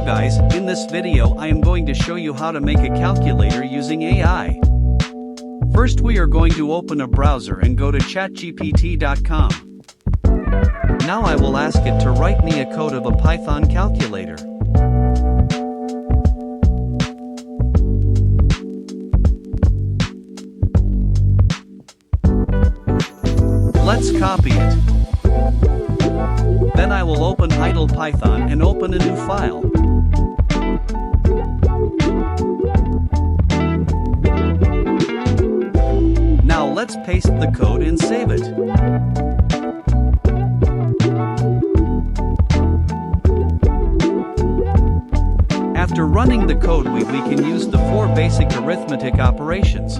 guys, in this video I am going to show you how to make a calculator using AI. First we are going to open a browser and go to chatgpt.com. Now I will ask it to write me a code of a Python calculator. Let's copy it. Then I will open idle Python and open a new file. Now let's paste the code and save it. After running the code we can use the 4 basic arithmetic operations.